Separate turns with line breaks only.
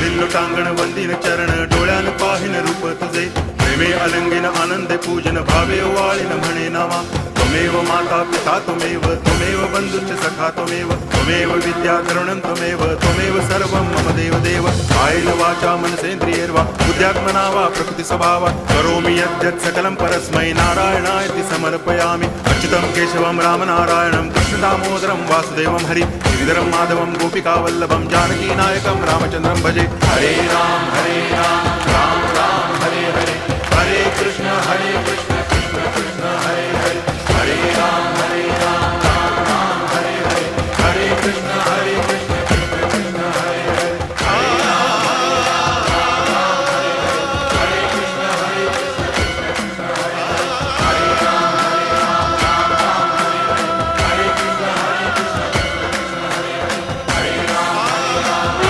भिल्लो टांगण वंदिन चरण डोळ्यान पाहिन रूप तुझे प्रेमे अलंगिन आनंदे पूजन भावे वाळीन म्हणे नामा त्वमेव माता पिता त्वमेव बंधुश्च सखा त्वमेव विद्या तरुणं त्वमेव सर्वं मम देव कायेन वाचा मनसेन्द्रियैर्वा बुद्ध्यात्मना वा प्रकृति स्वभावात् करोमि यद्यत् सकलं परस्मै नारायणायति समर्पयामि अच्युतं केशवं रामनारायणं कृष्णदामोदरं वासुदेवं हरि गिरिधरं माधवं गोपिकावल्लभं जानकीनायकं रामचन्द्रं भजे हरे राम राम राम हरे हरे हरे कृष्ण